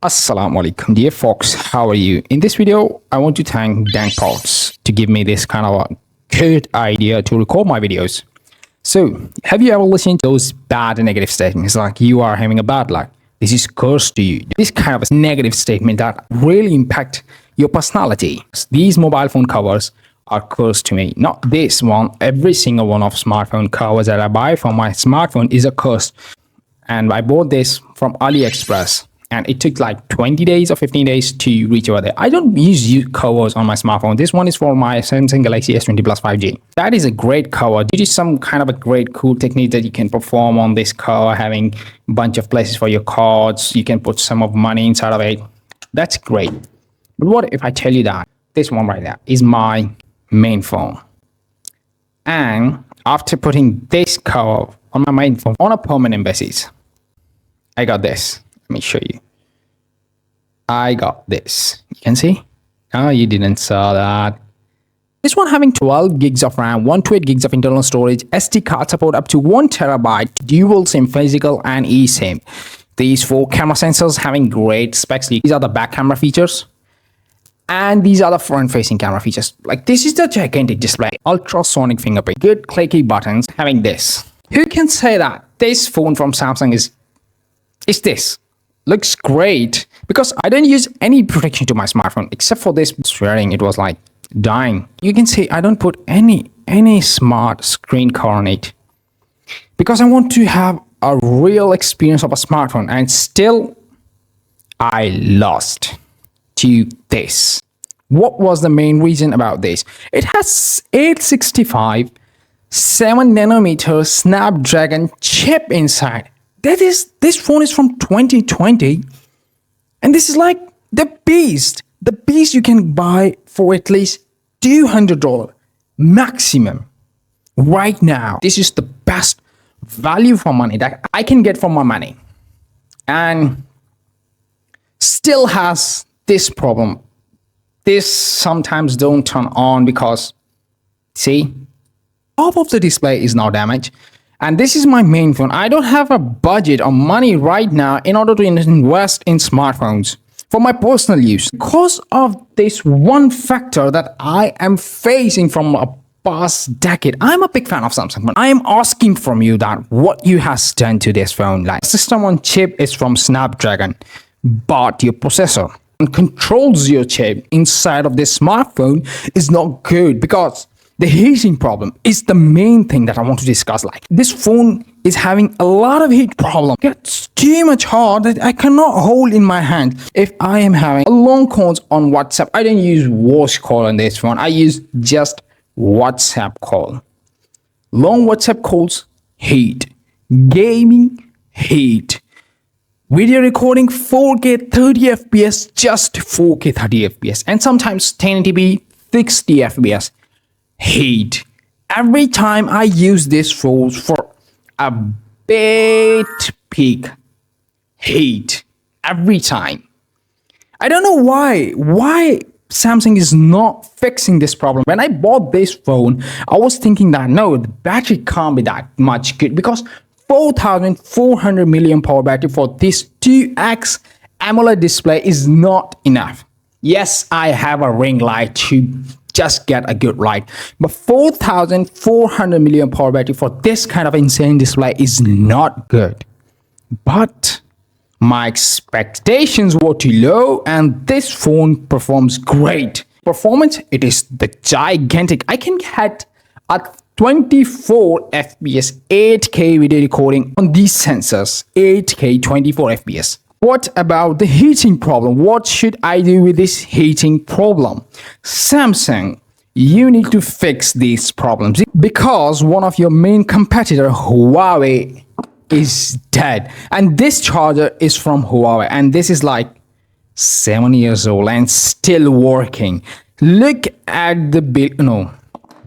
Assalamu alaikum, dear folks. How are you? In this video, I want to thank DankParts to give me this kind of a good idea to record my videos. So, have you ever listened to those bad and negative statements like you are having a bad luck? This is cursed to you. This kind of a negative statement that really impact your personality. These mobile phone covers are cursed to me. Not this one. Every single one of smartphone covers that I buy from my smartphone is a curse. And I bought this from AliExpress. And it took like 20 days or 15 days to reach over there. I don't use covers on my smartphone. This one is for my Samsung Galaxy S20 Plus 5G. That is a great cover. It is some kind of a great cool technique that you can perform on this cover, having a bunch of places for your cards. You can put some of money inside of it. That's great. But what if I tell you that this one right there is my main phone? And after putting this cover on my main phone on a permanent basis, I got this. Let me show you. I got this. You can see? Oh, you didn't saw that. This one having 12 gigs of RAM, 128 gigs of internal storage, SD card support up to 1 terabyte, dual SIM physical and eSIM. These 4 camera sensors having great specs. These are the back camera features. And these are the front-facing camera features. Like this is the gigantic display. Ultrasonic fingerprint. Good clicky buttons having this. Who can say that this phone from Samsung is this? Looks great because I don't use any protection to my smartphone except for this swearing. It was like dying. You can see I don't put any smart screen cover on it because I want to have a real experience of a smartphone, and still I lost to this. What was the main reason about this? It has 865 7 nanometer Snapdragon chip inside. This phone is from 2020, and this is like the beast you can buy for at least $200 maximum right now. This is the best value for money that I can get for my money, and still has this problem. This sometimes don't turn on because see, half of the display is now damaged. And this is my main phone. I don't have a budget or money right now in order to invest in smartphones for my personal use. Because of this one factor that I am facing from a past decade, I'm a big fan of Samsung, but I am asking from you that what you has done to this phone. Like system on chip is from Snapdragon, but your processor and controls your chip inside of this smartphone is not good because the heating problem is the main thing that I want to discuss. Like this phone is having a lot of heat problem. It's too much hot that I cannot hold in my hand. If I am having long calls on WhatsApp, I don't use voice call on this phone. I use just WhatsApp call. Long WhatsApp calls, heat. Gaming, heat. Video recording 4K 30 FPS, just 4K 30 FPS. And sometimes 1080p 60 FPS. Heat. Every time I use this phone for a bit peak, heat. Every time. I don't know why Samsung is not fixing this problem. When I bought this phone, I was thinking that no, the battery can't be that much good because 4400 milliamp power battery for this 2x AMOLED display is not enough. Yes, I have a ring light to just get a good light, but 4400 milliamp power battery for this kind of insane display is not good. But my expectations were too low, and this phone performs great. Performance, it is the gigantic. I can get at 24 FPS 8K video recording on these sensors. 8K 24 FPS. What about the heating problem? What should I do with this heating problem? Samsung, you need to fix these problems because one of your main competitor, Huawei, is dead. And this charger is from Huawei, and this is like 7 years old and still working. Look at the build. No,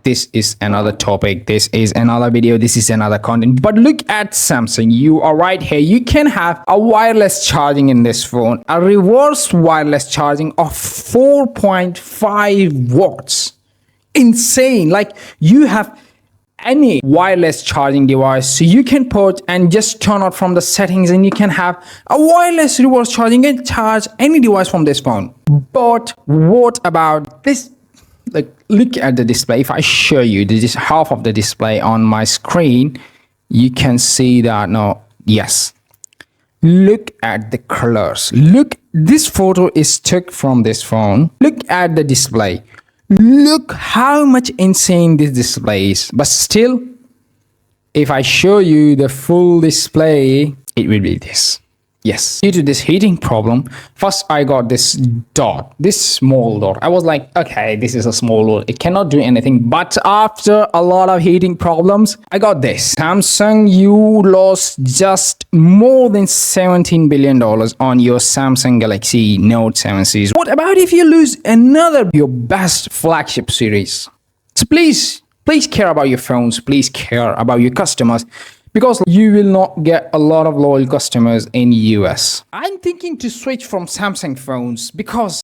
this is another topic. This is another video. This is another content. But look at Samsung. You are right here. You can have a wireless charging in this phone. A reverse wireless charging of 4.5 watts. Insane. Like you have any wireless charging device, so you can put and just turn out from the settings and you can have a wireless reverse charging and charge any device from this phone. But what about this? Like, look at the display. If I show you this half of the display on my screen, you can see that now, yes, look at the colors. Look, this photo is took from this phone. Look at the display. Look how much insane this display is. But still, if I show you the full display, it will be this. Yes, due to this heating problem, first I got this dot, this small dot. I was like, okay, this is a small dot, it cannot do anything. But after a lot of heating problems, I got this. Samsung, you lost just more than $17 billion on your Samsung Galaxy Note 7 series. What about if you lose another, your best flagship series? So please care about your phones, please care about your customers, because you will not get a lot of loyal customers in US. I'm thinking to switch from Samsung phones because